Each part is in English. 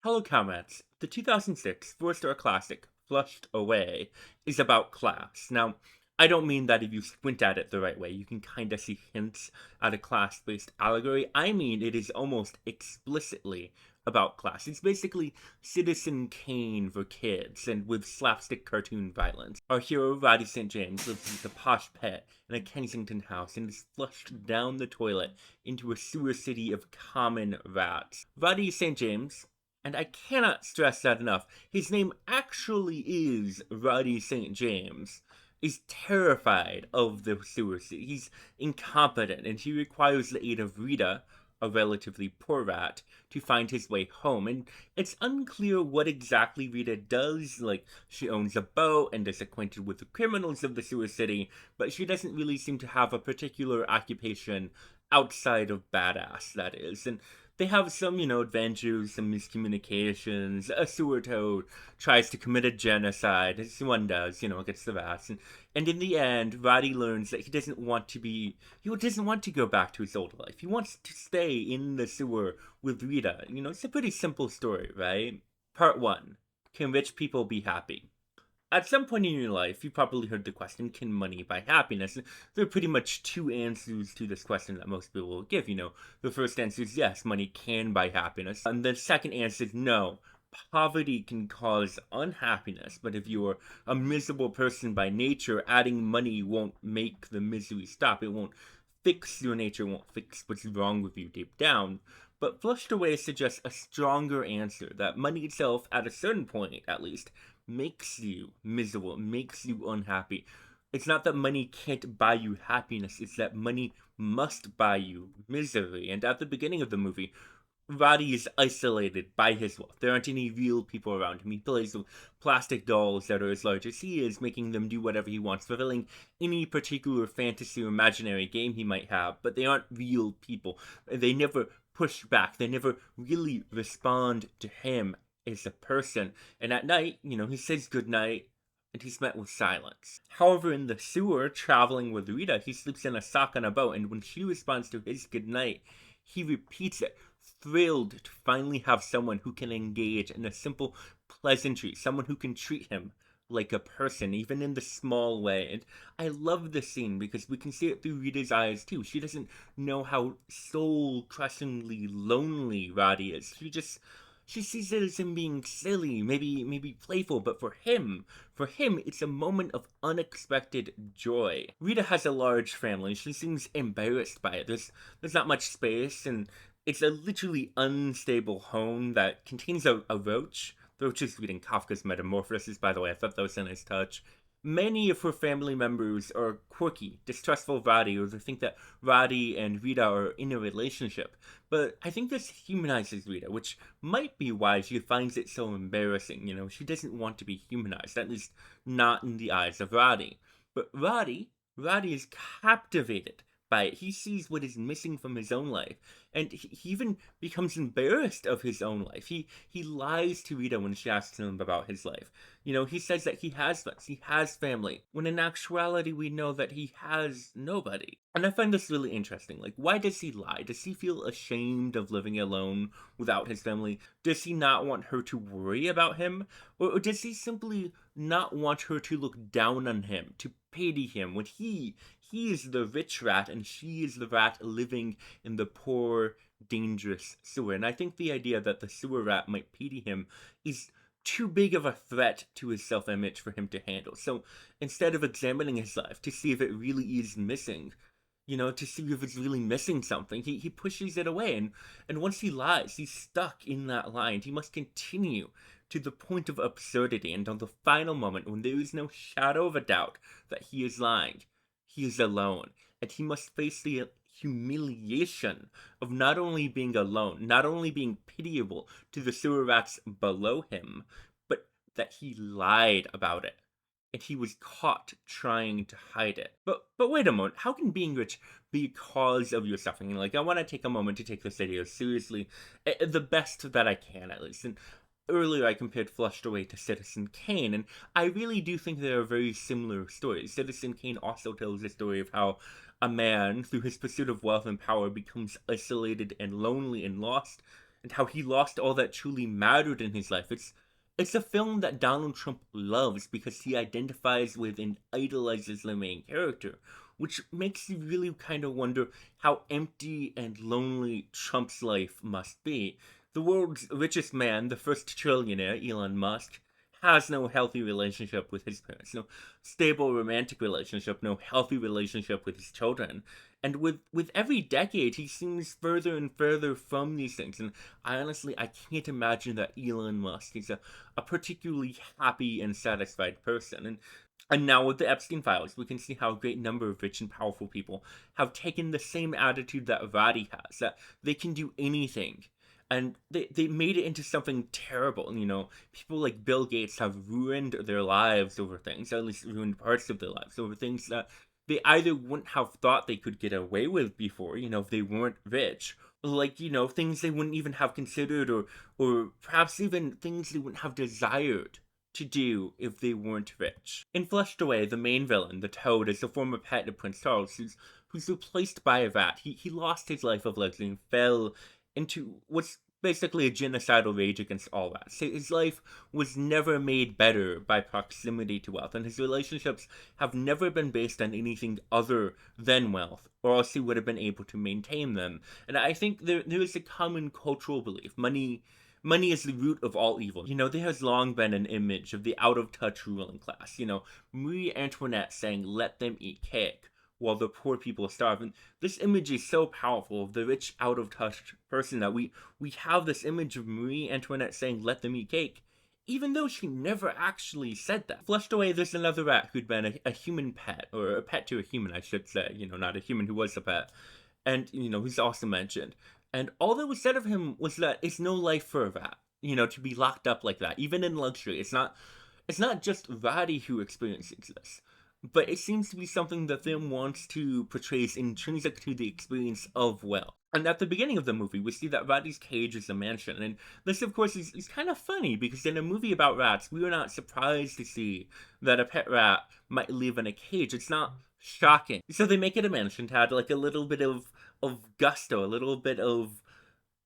Hello, comrades. The 2006 four-star classic, Flushed Away, is about class. Now, I don't mean that if you squint at it the right way, you can kind of see hints at a class-based allegory. I mean it is almost explicitly about class. It's basically Citizen Kane for kids, and with slapstick cartoon violence. Our hero, Roddy St. James, lives with a posh pet in a Kensington house and is flushed down the toilet into a sewer city of common rats. Roddy St. James, and I cannot stress that enough, his name actually is Roddy St. James, is terrified of the sewer city. He's incompetent, and he requires the aid of Rita, a relatively poor rat, to find his way home. And it's unclear what exactly Rita does. Like, she owns a boat and is acquainted with the criminals of the sewer city, but she doesn't really seem to have a particular occupation outside of badass, that is. And they have some, adventures, some miscommunications. A sewer toad tries to commit a genocide, as one does, against the rats. And in the end, Roddy learns that he doesn't want to go back to his old life. He wants to stay in the sewer with Rita. It's a pretty simple story, right? Part 1. Can rich people be happy? At some point in your life, you probably heard the question, can money buy happiness? And there are pretty much two answers to this question that most people will give. The first answer is yes, money can buy happiness. And the second answer is no. Poverty can cause unhappiness, but if you're a miserable person by nature, adding money won't make the misery stop. It won't fix your nature, won't fix what's wrong with you deep down. But Flushed Away suggests a stronger answer that money itself, at a certain point at least, makes you miserable, makes you unhappy. It's not that money can't buy you happiness, it's that money must buy you misery. And at the beginning of the movie, Roddy is isolated by his wealth. There aren't any real people around him. He plays with plastic dolls that are as large as he is, making them do whatever he wants, fulfilling any particular fantasy or imaginary game he might have, but they aren't real people. They never push back. They never really respond to him as a person. And at night, he says goodnight and he's met with silence. However, in the sewer, traveling with Rita, he sleeps in a sock on a boat, and when she responds to his goodnight, he repeats it, thrilled to finally have someone who can engage in a simple pleasantry, someone who can treat him like a person, even in the small way. And I love this scene because we can see it through Rita's eyes too. She doesn't know how soul crushingly lonely Roddy is. She sees it as him being silly, maybe playful, but for him, it's a moment of unexpected joy. Rita has a large family. She seems embarrassed by it. There's not much space, and it's a literally unstable home that contains a roach. The roach is reading Kafka's Metamorphosis, by the way. I thought that was a nice touch. Many of her family members are quirky, distrustful of Roddy, or they think that Roddy and Rita are in a relationship. But I think this humanizes Rita, which might be why she finds it so embarrassing. She doesn't want to be humanized, at least not in the eyes of Roddy. But Roddy is captivated by it. He sees what is missing from his own life, and he even becomes embarrassed of his own life. He lies to Rita when she asks him about his life. He says that he has friends, he has family, when in actuality we know that he has nobody. And I find this really interesting. Like, why does he lie? Does he feel ashamed of living alone without his family? Does he not want her to worry about him? Or does he simply not want her to look down on him, to pity him, when he is the rich rat and she is the rat living in the poor, dangerous sewer? And I think the idea that the sewer rat might pity him is too big of a threat to his self image for him to handle. So instead of examining his life to see if it really is missing, to see if it's really missing something, he pushes it away. And once he lies, he's stuck in that lie, and he must continue to the point of absurdity. And on the final moment, when there is no shadow of a doubt that he is lying, he is alone. And he must face the humiliation of not only being alone, not only being pitiable to the sewer rats below him, but that he lied about it and he was caught trying to hide it. But wait a moment, how can being rich be a cause of your suffering? Like, I want to take a moment to take this video seriously, the best that I can at least. And earlier I compared Flushed Away to Citizen Kane, and I really do think they are very similar stories. Citizen Kane also tells the story of how a man, through his pursuit of wealth and power, becomes isolated and lonely and lost, and how he lost all that truly mattered in his life. It's a film that Donald Trump loves because he identifies with and idolizes the main character, which makes you really kind of wonder how empty and lonely Trump's life must be. The world's richest man, the first trillionaire, Elon Musk, has no healthy relationship with his parents, no stable romantic relationship, no healthy relationship with his children. And with every decade, he seems further and further from these things. And I can't imagine that Elon Musk is a particularly happy and satisfied person. And now with the Epstein files, we can see how a great number of rich and powerful people have taken the same attitude that Roddy has, that they can do anything. And they made it into something terrible. People like Bill Gates have ruined their lives over things, or at least ruined parts of their lives over things that they either wouldn't have thought they could get away with before, if they weren't rich. Like, things they wouldn't even have considered, or perhaps even things they wouldn't have desired to do if they weren't rich. In Flushed Away, the main villain, the Toad, is a former pet of Prince Charles, who's replaced by a rat. He lost his life of luxury and fell into what's basically a genocidal rage against all rats. His life was never made better by proximity to wealth, and his relationships have never been based on anything other than wealth, or else he would have been able to maintain them. And I think there is a common cultural belief. Money is the root of all evil. There has long been an image of the out-of-touch ruling class. Marie Antoinette saying, "Let them eat cake," while the poor people starve. And this image is so powerful of the rich, out-of-touch person that we have this image of Marie Antoinette saying, "Let them eat cake," even though she never actually said that. Flushed Away, there's another rat who'd been a human pet, or a pet to a human, I should say. Not a human who was a pet. And, who's also mentioned. And all that was said of him was that it's no life for a rat, to be locked up like that, even in luxury. It's not just Roddy who experiences this, but it seems to be something that film wants to portray as intrinsic to the experience of wealth. And at the beginning of the movie, we see that Roddy's cage is a mansion. And this, of course, is kind of funny, because in a movie about rats, we are not surprised to see that a pet rat might live in a cage. It's not shocking. So they make it a mansion to add like a little bit of gusto, a little bit of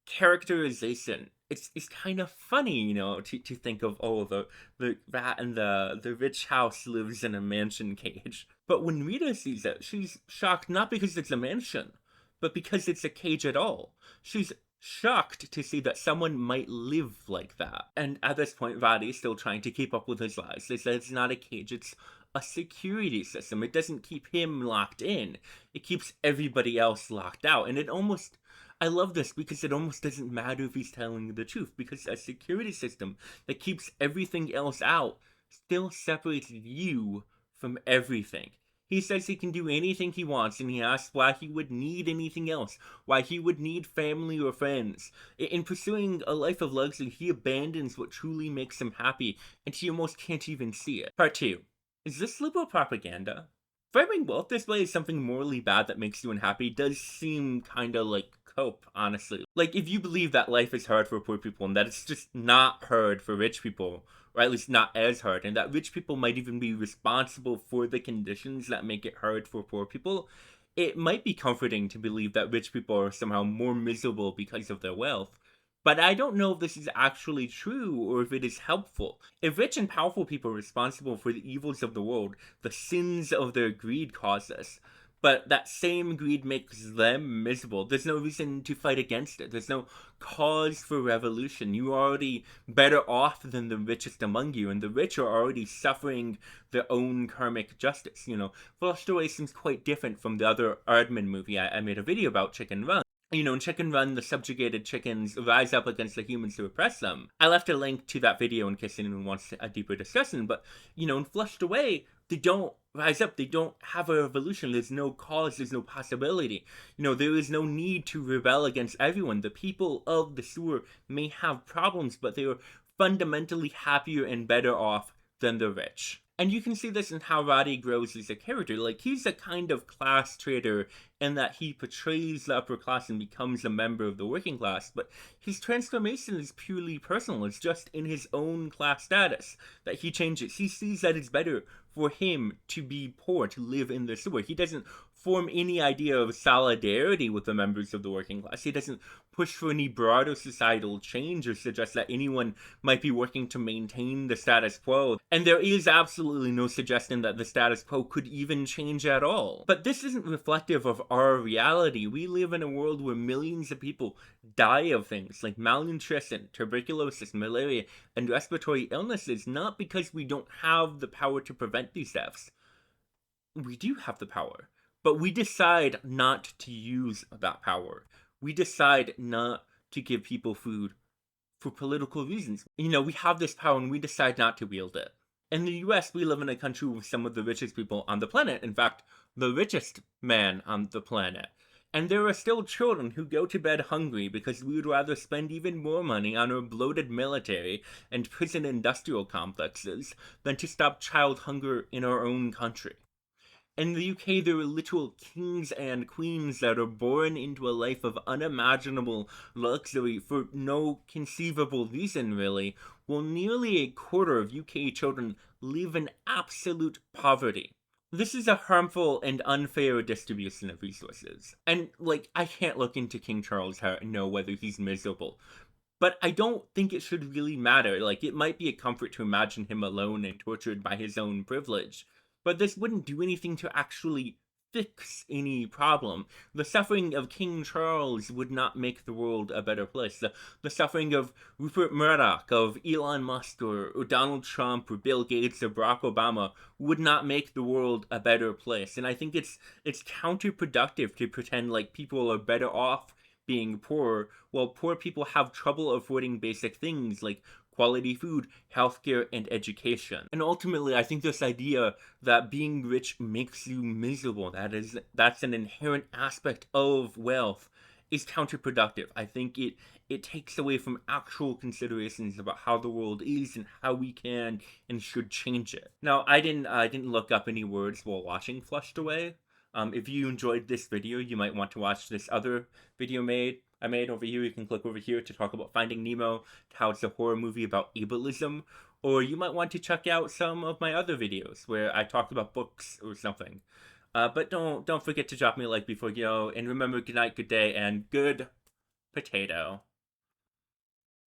characterization. It's kind of funny, to think of, oh, the rat in the rich house lives in a mansion cage. But when Rita sees it, she's shocked not because it's a mansion, but because it's a cage at all. She's shocked to see that someone might live like that. And at this point, Roddy is still trying to keep up with his lies. They say it's not a cage, it's a security system. It doesn't keep him locked in. It keeps everybody else locked out. And I love this because it almost doesn't matter if he's telling the truth, because a security system that keeps everything else out still separates you from everything. He says he can do anything he wants, and he asks why he would need anything else, why he would need family or friends. In pursuing a life of luxury, he abandons what truly makes him happy, and he almost can't even see it. Part 2. Is this liberal propaganda? Framing wealth display as something morally bad that makes you unhappy does seem kinda like cope, honestly. Like, if you believe that life is hard for poor people and that it's just not hard for rich people, or at least not as hard, and that rich people might even be responsible for the conditions that make it hard for poor people, it might be comforting to believe that rich people are somehow more miserable because of their wealth. But I don't know if this is actually true or if it is helpful. If rich and powerful people are responsible for the evils of the world, the sins of their greed cause this, but that same greed makes them miserable, there's no reason to fight against it. There's no cause for revolution. You are already better off than the richest among you, and the rich are already suffering their own karmic justice. Flushed Away seems quite different from the other Aardman movie I made a video about, Chicken Run. In Chicken Run, the subjugated chickens rise up against the humans to oppress them. I left a link to that video in case anyone wants a deeper discussion, but, in Flushed Away, they don't rise up, they don't have a revolution, there's no cause, there's no possibility. There is no need to rebel against everyone. The people of the sewer may have problems, but they are fundamentally happier and better off than the rich. And you can see this in how Roddy grows as a character. Like, he's a kind of class traitor in that he portrays the upper class and becomes a member of the working class, but his transformation is purely personal. It's just in his own class status that he changes. He sees that it's better for him to be poor, to live in the sewer. He doesn't form any idea of solidarity with the members of the working class. He doesn't push for any broader societal change or suggest that anyone might be working to maintain the status quo. And there is absolutely no suggestion that the status quo could even change at all. But this isn't reflective of our reality. We live in a world where millions of people die of things like malnutrition, tuberculosis, malaria, and respiratory illnesses, not because we don't have the power to prevent these deaths. We do have the power, but we decide not to use that power. We decide not to give people food for political reasons. We have this power and we decide not to wield it. In the US, we live in a country with some of the richest people on the planet. In fact, the richest man on the planet. And there are still children who go to bed hungry because we would rather spend even more money on our bloated military and prison industrial complexes than to stop child hunger in our own country. In the UK, there are literal kings and queens that are born into a life of unimaginable luxury for no conceivable reason, really, while nearly a quarter of UK children live in absolute poverty. This is a harmful and unfair distribution of resources. And, I can't look into King Charles' heart and know whether he's miserable. But I don't think it should really matter. It might be a comfort to imagine him alone and tortured by his own privilege. But this wouldn't do anything to actually fix any problem. The suffering of King Charles would not make the world a better place. The suffering of Rupert Murdoch, of Elon Musk, or Donald Trump, or Bill Gates, or Barack Obama would not make the world a better place. And I think it's counterproductive to pretend like people are better off being poor, while poor people have trouble affording basic things like quality food, healthcare, and education. And ultimately, I think this idea that being rich makes you miserable, that's an inherent aspect of wealth, is counterproductive. I think it takes away from actual considerations about how the world is and how we can and should change it. Now, I didn't look up any words while watching Flushed Away. If you enjoyed this video, you might want to watch this other video I made over here. You can click over here to talk about Finding Nemo, how it's a horror movie about ableism, or you might want to check out some of my other videos where I talked about books or something. But don't forget to drop me a like before you go, and remember, good night, good day, and good potato.